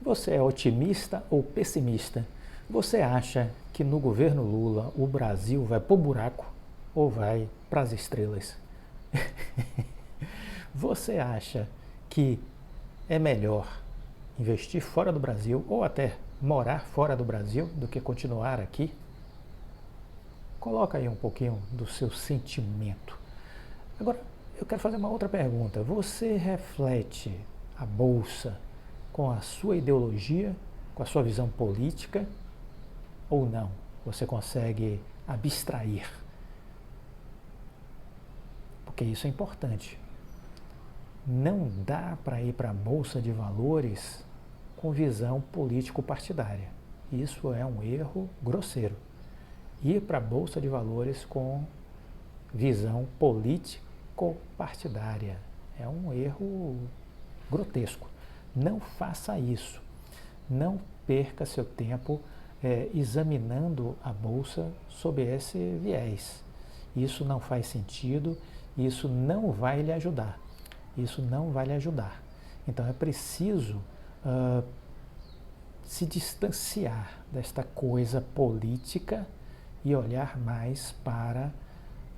Você é otimista ou pessimista? Você acha que no governo Lula o Brasil vai pro buraco ou vai para as estrelas? Você acha que é melhor investir fora do Brasil ou até morar fora do Brasil do que continuar aqui? Coloca aí um pouquinho do seu sentimento. Agora, eu quero fazer uma outra pergunta. Você reflete a Bolsa com a sua ideologia, com a sua visão política ou não? Você consegue abstrair? Porque isso é importante. Não dá para ir para a Bolsa de Valores com visão político-partidária. Isso é um erro grosseiro. Ir para a Bolsa de Valores com visão político-partidária é um erro grotesco. Não faça isso. Não perca seu tempo examinando a Bolsa sob esse viés. Isso não faz sentido, isso não vai lhe ajudar. Isso não vai lhe ajudar. Então é preciso se distanciar desta coisa política e olhar mais para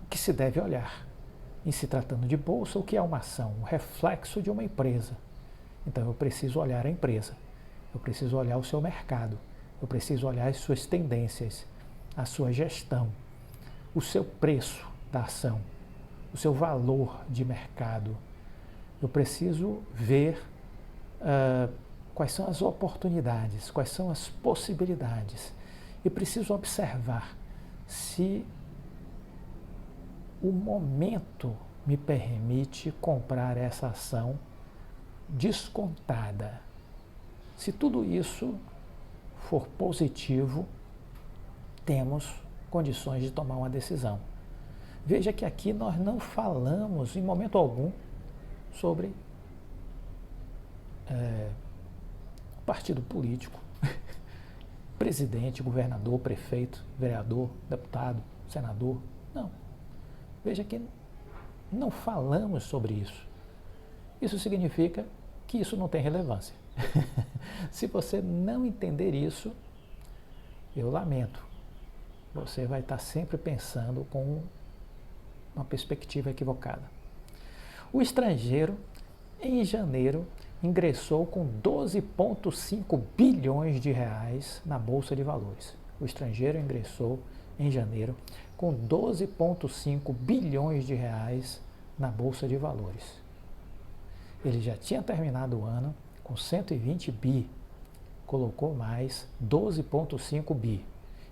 o que se deve olhar. Em se tratando de bolsa, o que é uma ação? Um reflexo de uma empresa. Então eu preciso olhar a empresa, eu preciso olhar o seu mercado, eu preciso olhar as suas tendências, a sua gestão, o seu preço da ação, o seu valor de mercado. Eu preciso ver quais são as oportunidades, quais são as possibilidades. E preciso observar se o momento me permite comprar essa ação descontada. Se tudo isso for positivo, temos condições de tomar uma decisão. Veja que aqui nós não falamos em momento algum sobre partido político, presidente, governador, prefeito, vereador, deputado, senador. Não. Veja que não falamos sobre isso. Isso significa que isso não tem relevância. Se você não entender isso, eu lamento. Você vai estar sempre pensando com uma perspectiva equivocada. O estrangeiro, em janeiro, ingressou com 12,5 bilhões de reais na Bolsa de Valores. O estrangeiro ingressou em janeiro com 12,5 bilhões de reais na Bolsa de Valores. Ele já tinha terminado o ano com 120 bi, colocou mais 12,5 bi.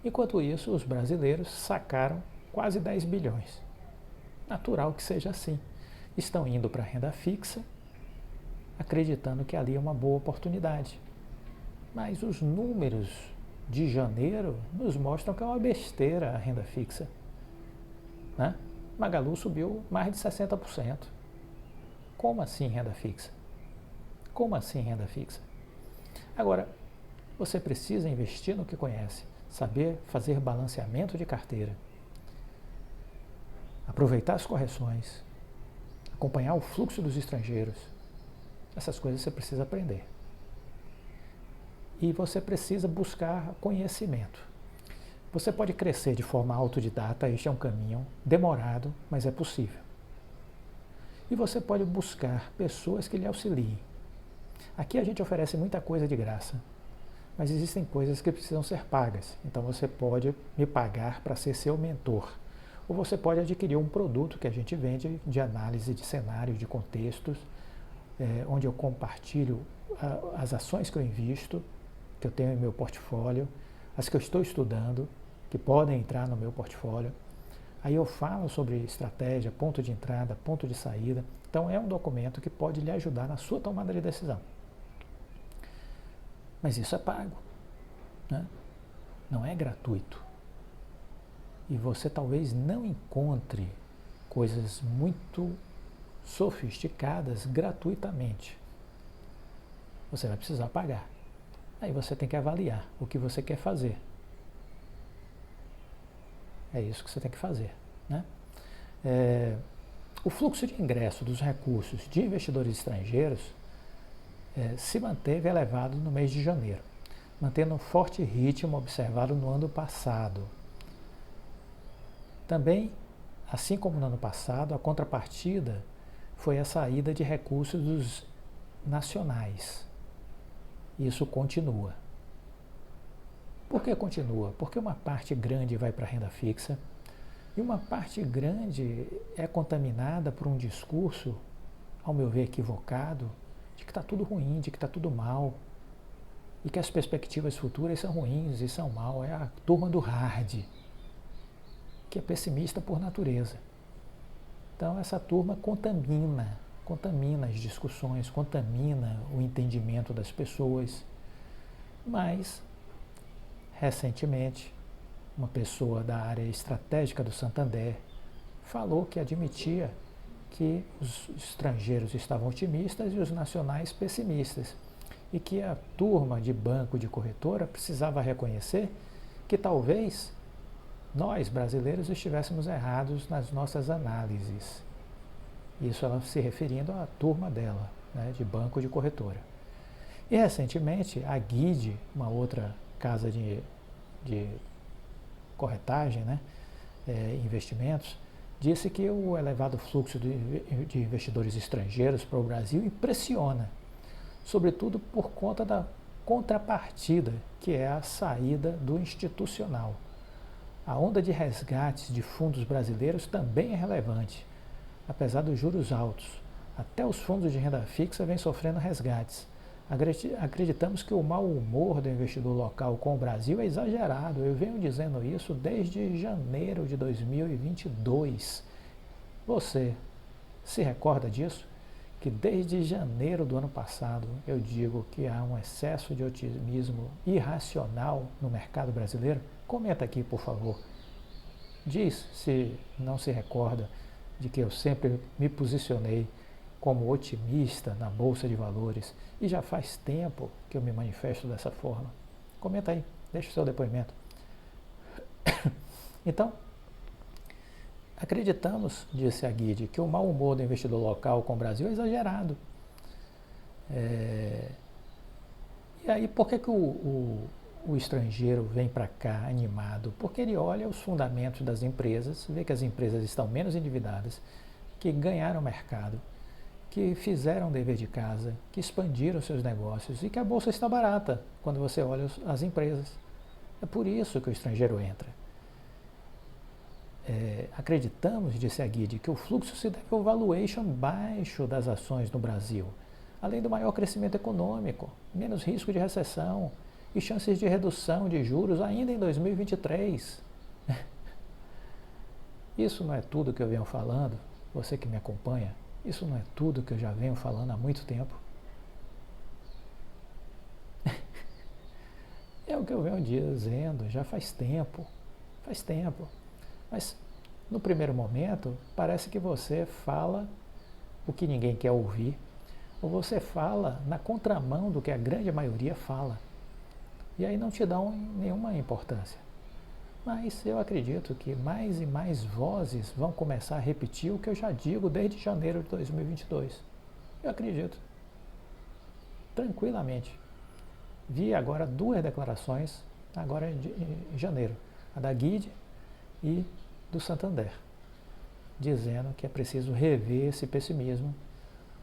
Enquanto isso, os brasileiros sacaram quase 10 bilhões. Natural que seja assim. Estão indo para a renda fixa, acreditando que ali é uma boa oportunidade. Mas os números de janeiro nos mostram que é uma besteira a renda fixa. Né? Magalu subiu mais de 60%. Como assim renda fixa? Como assim renda fixa? Agora, você precisa investir no que conhece, saber fazer balanceamento de carteira, aproveitar as correções, acompanhar o fluxo dos estrangeiros. Essas coisas você precisa aprender. E você precisa buscar conhecimento. Você pode crescer de forma autodidata, este é um caminho demorado, mas é possível. E você pode buscar pessoas que lhe auxiliem. Aqui a gente oferece muita coisa de graça, mas existem coisas que precisam ser pagas. Então você pode me pagar para ser seu mentor. Ou você pode adquirir um produto que a gente vende de análise de cenários, de contextos, onde eu compartilho as ações que eu invisto, que eu tenho em meu portfólio, as que eu estou estudando, que podem entrar no meu portfólio. Aí eu falo sobre estratégia, ponto de entrada, ponto de saída. Então é um documento que pode lhe ajudar na sua tomada de decisão. Mas isso é pago, né? Não é gratuito. E você talvez não encontre coisas muito sofisticadas gratuitamente. Você vai precisar pagar. Aí você tem que avaliar o que você quer fazer. É isso que você tem que fazer, né? O fluxo de ingresso dos recursos de investidores estrangeiros se manteve elevado no mês de janeiro, mantendo um forte ritmo observado no ano passado. Também, assim como no ano passado, a contrapartida foi a saída de recursos dos nacionais. Isso continua. Por que continua? Porque uma parte grande vai para a renda fixa e uma parte grande é contaminada por um discurso, ao meu ver, equivocado, de que está tudo ruim, de que está tudo mal e que as perspectivas futuras são ruins e são mal. É a turma do hard, que é pessimista por natureza. Então essa turma contamina as discussões, contamina o entendimento das pessoas. Mas, recentemente, uma pessoa da área estratégica do Santander falou que admitia que os estrangeiros estavam otimistas e os nacionais pessimistas, e que a turma de banco de corretora precisava reconhecer que talvez nós, brasileiros, estivéssemos errados nas nossas análises. Isso ela se referindo à turma dela, né, de banco de corretora. E recentemente a Guide, uma outra casa de corretagem, né, investimentos, disse que o elevado fluxo de investidores estrangeiros para o Brasil impressiona, sobretudo por conta da contrapartida, que é a saída do institucional. A onda de resgates de fundos brasileiros também é relevante. Apesar dos juros altos, até os fundos de renda fixa vêm sofrendo resgates. Acreditamos que o mau humor do investidor local com o Brasil é exagerado. Eu venho dizendo isso desde janeiro de 2022. Você se recorda disso? Que desde janeiro do ano passado eu digo que há um excesso de otimismo irracional no mercado brasileiro? Comenta aqui, por favor. Diz se não se recorda de que eu sempre me posicionei como otimista na Bolsa de Valores e já faz tempo que eu me manifesto dessa forma. Comenta aí, deixa o seu depoimento. Então, acreditamos, disse a Guide, que o mau humor do investidor local com o Brasil é exagerado. E aí, por que o estrangeiro vem para cá animado? Porque ele olha os fundamentos das empresas, vê que as empresas estão menos endividadas, que ganharam mercado, que fizeram o dever de casa, que expandiram seus negócios e que a bolsa está barata quando você olha as empresas. É por isso que o estrangeiro entra. Acreditamos, disse a Guide, que o fluxo se deve ao valuation baixo das ações no Brasil, além do maior crescimento econômico, menos risco de recessão e chances de redução de juros ainda em 2023. Isso não é tudo que eu venho falando, você que me acompanha, isso não é tudo que eu já venho falando há muito tempo. É o que eu venho dizendo já faz tempo. Mas, no primeiro momento, parece que você fala o que ninguém quer ouvir, ou você fala na contramão do que a grande maioria fala. E aí não te dão nenhuma importância. Mas eu acredito que mais e mais vozes vão começar a repetir o que eu já digo desde janeiro de 2022. Eu acredito. Tranquilamente. Vi agora duas declarações, agora em janeiro. A da Guide e do Santander, dizendo que é preciso rever esse pessimismo,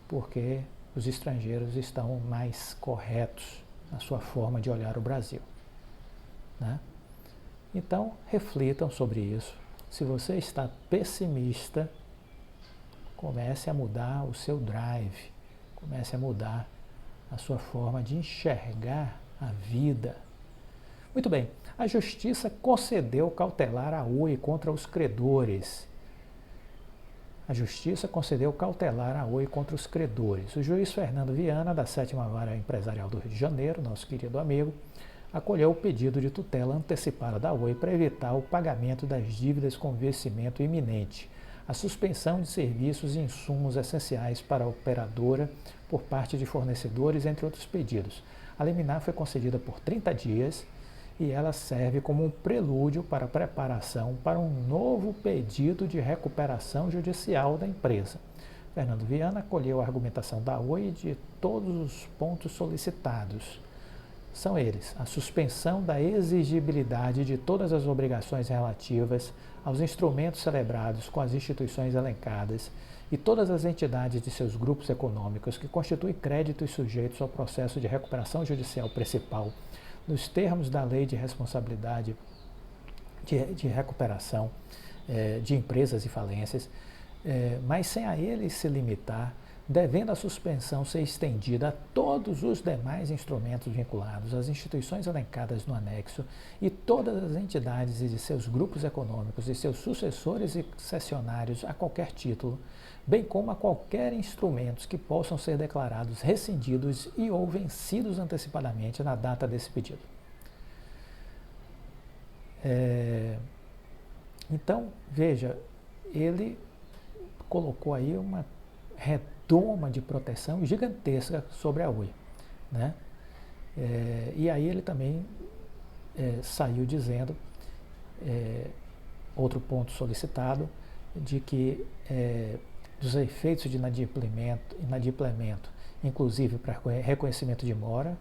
porque os estrangeiros estão mais corretos na sua forma de olhar o Brasil, né? Então, reflitam sobre isso. Se você está pessimista, comece a mudar o seu drive, comece a mudar a sua forma de enxergar a vida. Muito bem, a Justiça concedeu cautelar à Oi contra os credores. A Justiça concedeu cautelar à Oi contra os credores. O juiz Fernando Viana, da 7ª Vara Empresarial do Rio de Janeiro, nosso querido amigo, acolheu o pedido de tutela antecipada da Oi para evitar o pagamento das dívidas com vencimento iminente, a suspensão de serviços e insumos essenciais para a operadora por parte de fornecedores, entre outros pedidos. A liminar foi concedida por 30 dias e ela serve como um prelúdio para a preparação para um novo pedido de recuperação judicial da empresa. Fernando Viana acolheu a argumentação da Oi de todos os pontos solicitados. São eles: a suspensão da exigibilidade de todas as obrigações relativas aos instrumentos celebrados com as instituições elencadas e todas as entidades de seus grupos econômicos que constituem créditos sujeitos ao processo de recuperação judicial principal, nos termos da Lei de Responsabilidade de Recuperação de Empresas e Falências, mas sem a ele se limitar, devendo a suspensão ser estendida a todos os demais instrumentos vinculados às instituições elencadas no anexo e todas as entidades e de seus grupos econômicos e seus sucessores e cessionários a qualquer título, bem como a qualquer instrumentos que possam ser declarados rescindidos e ou vencidos antecipadamente na data desse pedido. Então, veja, ele colocou aí uma redoma de proteção gigantesca sobre a Oi, né? E aí ele também saiu dizendo, outro ponto solicitado, de que dos efeitos de inadimplemento, inclusive para reconhecimento de mora,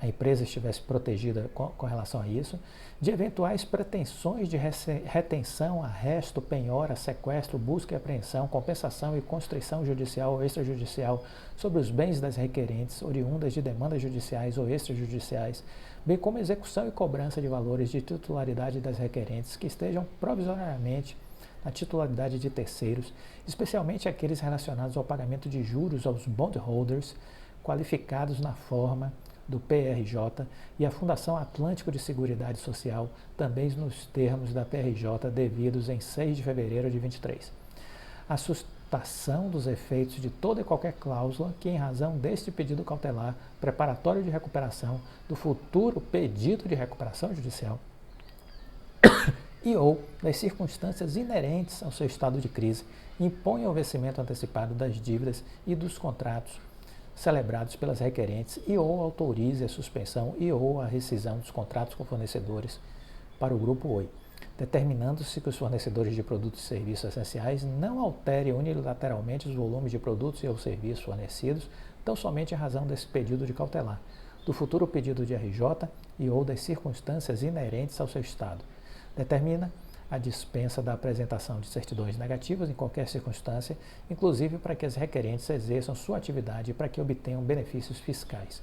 a empresa estivesse protegida com relação a isso, de eventuais pretensões de retenção, arresto, penhora, sequestro, busca e apreensão, compensação e constrição judicial ou extrajudicial sobre os bens das requerentes, oriundas de demandas judiciais ou extrajudiciais, bem como execução e cobrança de valores de titularidade das requerentes que estejam provisoriamente na titularidade de terceiros, especialmente aqueles relacionados ao pagamento de juros aos bondholders, qualificados na forma do PRJ e a Fundação Atlântico de Seguridade Social, também nos termos da PRJ devidos em 6 de fevereiro de 23. A sustação dos efeitos de toda e qualquer cláusula que, em razão deste pedido cautelar preparatório de recuperação do futuro pedido de recuperação judicial e ou das circunstâncias inerentes ao seu estado de crise, impõe o vencimento antecipado das dívidas e dos contratos celebrados pelas requerentes e ou autorize a suspensão e ou a rescisão dos contratos com fornecedores para o Grupo Oi, determinando-se que os fornecedores de produtos e serviços essenciais não alterem unilateralmente os volumes de produtos e ou serviços fornecidos, tão somente em razão desse pedido de cautelar, do futuro pedido de RJ e ou das circunstâncias inerentes ao seu estado. Determina a dispensa da apresentação de certidões negativas em qualquer circunstância, inclusive para que as requerentes exerçam sua atividade e para que obtenham benefícios fiscais.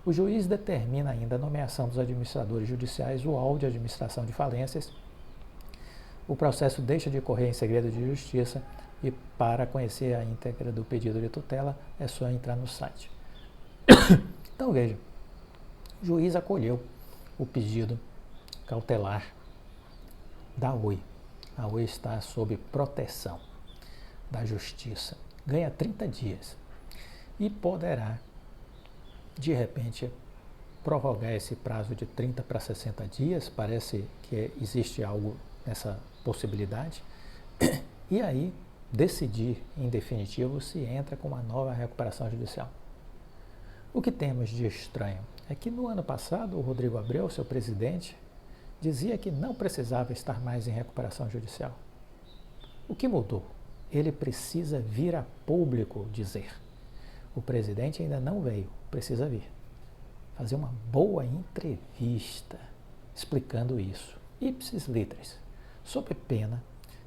O juiz determina ainda a nomeação dos administradores judiciais, o rol de administração de falências. O processo deixa de correr em segredo de justiça e, para conhecer a íntegra do pedido de tutela, é só entrar no site. Então, veja, o juiz acolheu o pedido cautelar da Oi. A Oi está sob proteção da justiça. Ganha 30 dias e poderá, de repente, prorrogar esse prazo de 30 para 60 dias. Parece que existe algo nessa possibilidade. E aí, decidir, em definitivo, se entra com uma nova recuperação judicial. O que temos de estranho é que no ano passado, o Rodrigo Abreu, seu presidente, dizia que não precisava estar mais em recuperação judicial. O que mudou? Ele precisa vir a público dizer. O presidente ainda não veio, precisa vir. Fazer uma boa entrevista explicando isso, ipsis literis, sob pena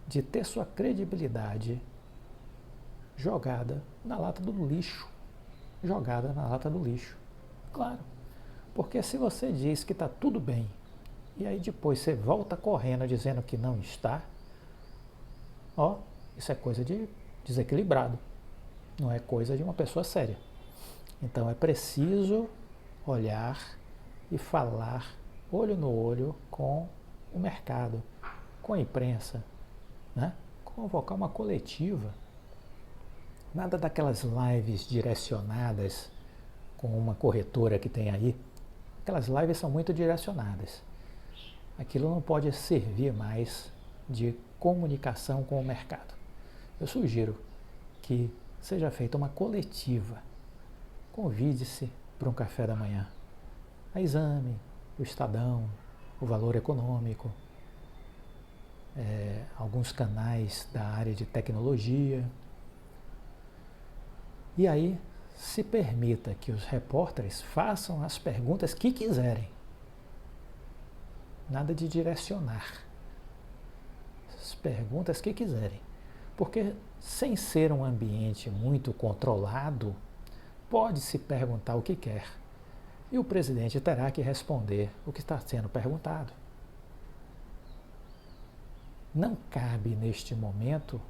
de ter sua credibilidade jogada na lata do lixo. Jogada na lata do lixo. Claro, porque se você diz que está tudo bem, e aí depois você volta correndo dizendo que não está, isso é coisa de desequilibrado, não é coisa de uma pessoa séria. Então é preciso olhar e falar olho no olho com o mercado, com a imprensa, né? Convocar uma coletiva. Nada daquelas lives direcionadas com uma corretora que tem aí. Aquelas lives são muito direcionadas. Aquilo não pode servir mais de comunicação com o mercado. Eu sugiro que seja feita uma coletiva. Convide-se para um café da manhã. A Exame, o Estadão, o Valor Econômico, alguns canais da área de tecnologia. E aí se permita que os repórteres façam as perguntas que quiserem. Nada de direcionar. As perguntas que quiserem. Porque sem ser um ambiente muito controlado, pode-se perguntar o que quer. E o presidente terá que responder o que está sendo perguntado. Não cabe, neste momento,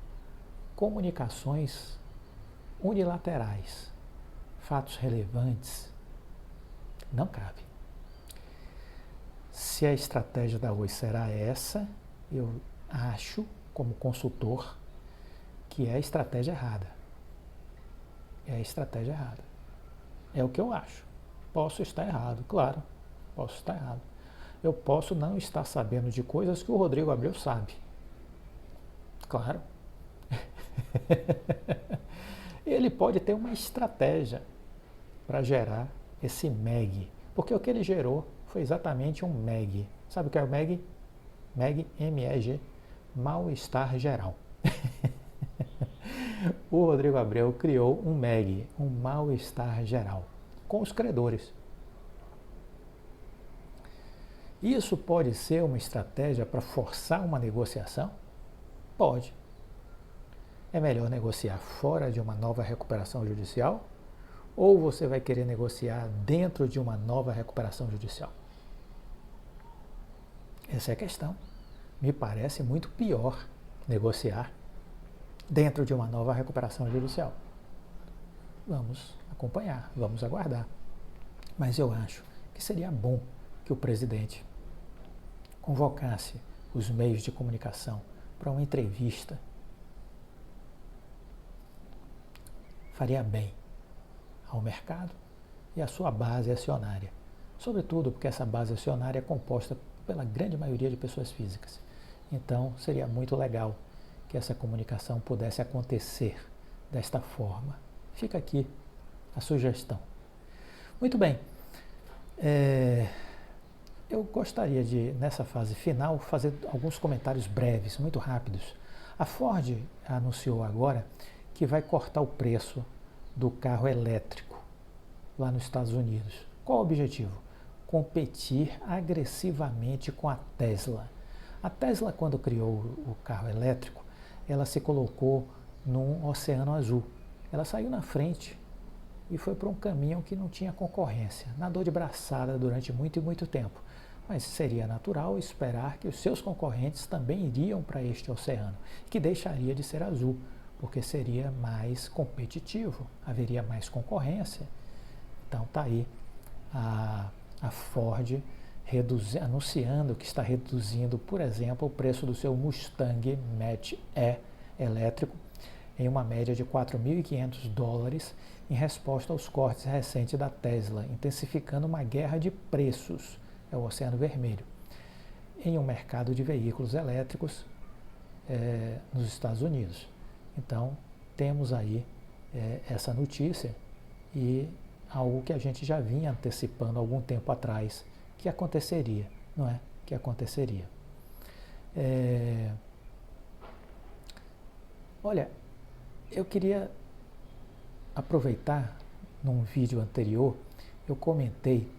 comunicações unilaterais, fatos relevantes. Não cabe. Se a estratégia da Oi será essa, eu acho, como consultor, que é a estratégia errada. É a estratégia errada. É o que eu acho. Posso estar errado, claro. Posso estar errado. Eu posso não estar sabendo de coisas que o Rodrigo Abreu sabe. Claro. Ele pode ter uma estratégia para gerar esse MEG. Porque o que ele gerou foi exatamente um MEG. Sabe o que é o MEG? MEG, M-E-G, mal-estar geral. O Rodrigo Abreu criou um MEG, um mal-estar geral, com os credores. Isso pode ser uma estratégia para forçar uma negociação? Pode. É melhor negociar fora de uma nova recuperação judicial? Ou você vai querer negociar dentro de uma nova recuperação judicial? Essa é a questão. Me parece muito pior negociar dentro de uma nova recuperação judicial. Vamos acompanhar, vamos aguardar. Mas eu acho que seria bom que o presidente convocasse os meios de comunicação para uma entrevista. Faria bem ao mercado e à sua base acionária. Sobretudo porque essa base acionária é composta pela grande maioria de pessoas físicas. Então, seria muito legal que essa comunicação pudesse acontecer desta forma. Fica aqui a sugestão. Muito bem. Eu gostaria de, nessa fase final, fazer alguns comentários breves, muito rápidos. A Ford anunciou agora que vai cortar o preço do carro elétrico lá nos Estados Unidos. Qual o objetivo? Competir agressivamente com a Tesla. A Tesla, quando criou o carro elétrico, ela se colocou num oceano azul. Ela saiu na frente e foi para um caminho que não tinha concorrência. Nadou de braçada durante muito e muito tempo. Mas seria natural esperar que os seus concorrentes também iriam para este oceano, que deixaria de ser azul, porque seria mais competitivo, haveria mais concorrência. Então está aí a Ford anunciando que está reduzindo, por exemplo, o preço do seu Mustang Mach-E elétrico em uma média de $4.500 em resposta aos cortes recentes da Tesla, intensificando uma guerra de preços, é o Oceano Vermelho, em um mercado de veículos elétricos nos Estados Unidos. Então, temos aí essa notícia e algo que a gente já vinha antecipando há algum tempo atrás, que aconteceria, não é? Que aconteceria. Olha, eu queria aproveitar, num vídeo anterior, eu comentei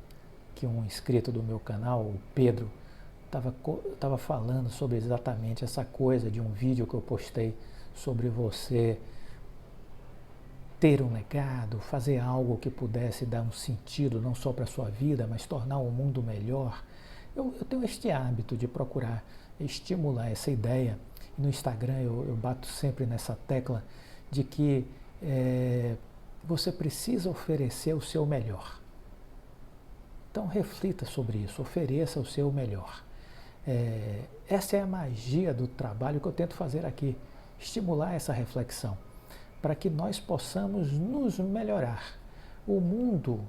que um inscrito do meu canal, o Pedro, estava falando sobre exatamente essa coisa de um vídeo que eu postei sobre você ter um legado, fazer algo que pudesse dar um sentido não só para a sua vida, mas tornar o mundo melhor. Eu tenho este hábito de procurar estimular essa ideia. No Instagram eu bato sempre nessa tecla de que você precisa oferecer o seu melhor. Então reflita sobre isso, ofereça o seu melhor. Essa é a magia do trabalho que eu tento fazer aqui, estimular essa reflexão, para que nós possamos nos melhorar. O mundo,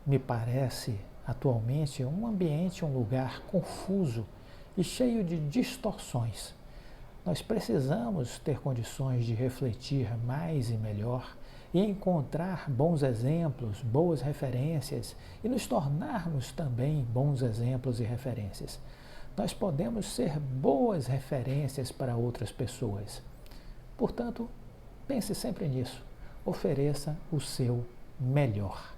me parece, atualmente, um ambiente, um lugar confuso e cheio de distorções. Nós precisamos ter condições de refletir mais e melhor e encontrar bons exemplos, boas referências e nos tornarmos também bons exemplos e referências. Nós podemos ser boas referências para outras pessoas. Portanto, pense sempre nisso. Ofereça o seu melhor.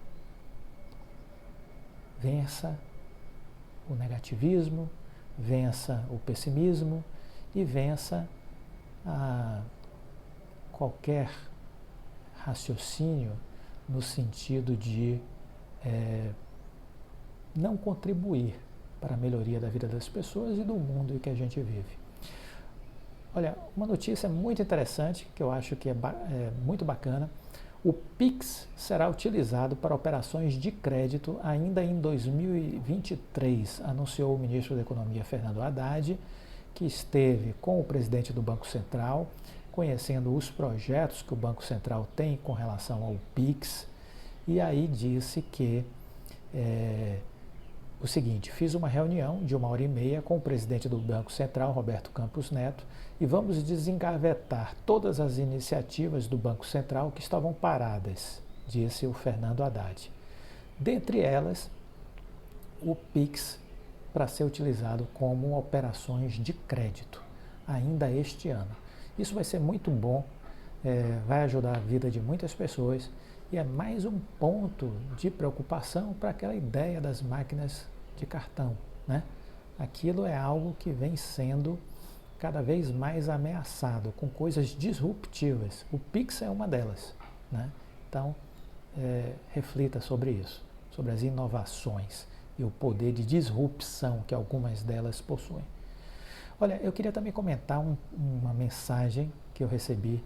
Vença o negativismo, vença o pessimismo e vença qualquer raciocínio no sentido de não contribuir para a melhoria da vida das pessoas e do mundo em que a gente vive. Olha, uma notícia muito interessante, que eu acho que é muito bacana: o Pix será utilizado para operações de crédito ainda em 2023, anunciou o ministro da Economia, Fernando Haddad, que esteve com o presidente do Banco Central, conhecendo os projetos que o Banco Central tem com relação ao Pix, e aí disse que o seguinte: fiz uma reunião de 1h30 com o presidente do Banco Central, Roberto Campos Neto, e vamos desengavetar todas as iniciativas do Banco Central que estavam paradas, disse o Fernando Haddad. Dentre elas, o Pix para ser utilizado como operações de crédito, ainda este ano. Isso vai ser muito bom, vai ajudar a vida de muitas pessoas e é mais um ponto de preocupação para aquela ideia das máquinas de cartão, né? Aquilo é algo que vem sendo cada vez mais ameaçado, com coisas disruptivas. O Pix é uma delas, né? Então, reflita sobre isso, sobre as inovações e o poder de disrupção que algumas delas possuem. Olha, eu queria também comentar uma mensagem que eu recebi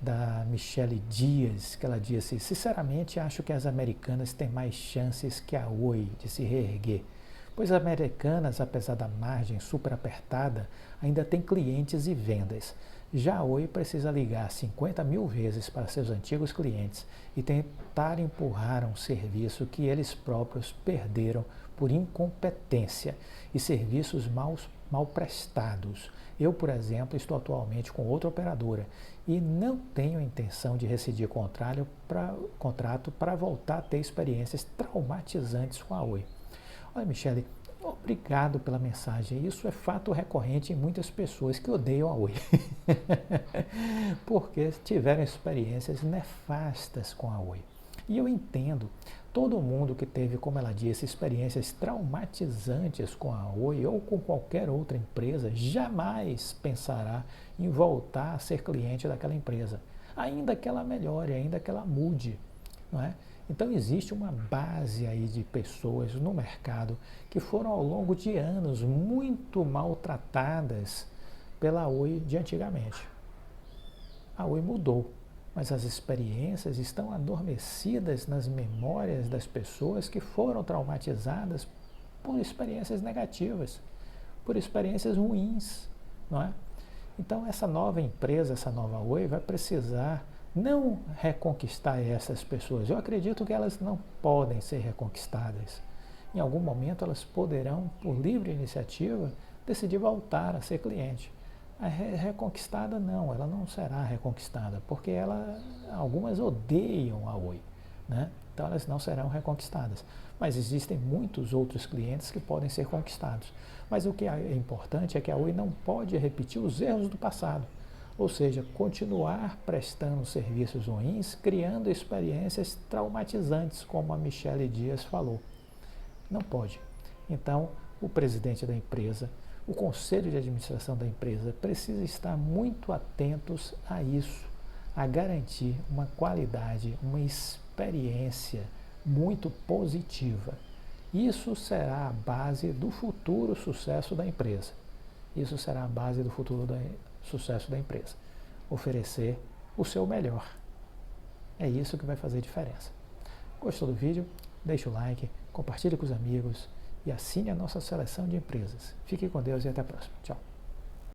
da Michele Dias, que ela disse: sinceramente acho que as americanas têm mais chances que a Oi de se reerguer, pois as americanas, apesar da margem super apertada, ainda tem clientes e vendas. Já a Oi precisa ligar 50 mil vezes para seus antigos clientes e tentar empurrar um serviço que eles próprios perderam por incompetência e serviços mal prestados. Eu, por exemplo, estou atualmente com outra operadora e não tenho intenção de rescindir contrato para voltar a ter experiências traumatizantes com a Oi. Olha, Michele, obrigado pela mensagem. Isso é fato recorrente em muitas pessoas que odeiam a Oi, porque tiveram experiências nefastas com a Oi. E eu entendo, todo mundo que teve, como ela disse, experiências traumatizantes com a Oi ou com qualquer outra empresa, jamais pensará em voltar a ser cliente daquela empresa, ainda que ela melhore, ainda que ela mude, não é? Então existe uma base aí de pessoas no mercado que foram ao longo de anos muito maltratadas pela Oi de antigamente. A Oi mudou, mas as experiências estão adormecidas nas memórias das pessoas que foram traumatizadas por experiências negativas, por experiências ruins, não é? Então essa nova empresa, essa nova Oi vai precisar não reconquistar essas pessoas. Eu acredito que elas não podem ser reconquistadas. Em algum momento elas poderão, por livre iniciativa, decidir voltar a ser cliente. A reconquistada não, ela não será reconquistada, porque algumas odeiam a Oi, né? Então elas não serão reconquistadas. Mas existem muitos outros clientes que podem ser conquistados. Mas o que é importante é que a Oi não pode repetir os erros do passado. Ou seja, continuar prestando serviços ruins, criando experiências traumatizantes, como a Michele Dias falou. Não pode. Então, o presidente da empresa, o conselho de administração da empresa precisa estar muito atentos a isso, a garantir uma qualidade, uma experiência muito positiva. Isso será a base do futuro sucesso da empresa. Isso será a base do futuro sucesso da empresa. Oferecer o seu melhor. É isso que vai fazer diferença. Gostou do vídeo? Deixe o like, compartilhe com os amigos e assine a nossa seleção de empresas. Fique com Deus e até a próxima. Tchau.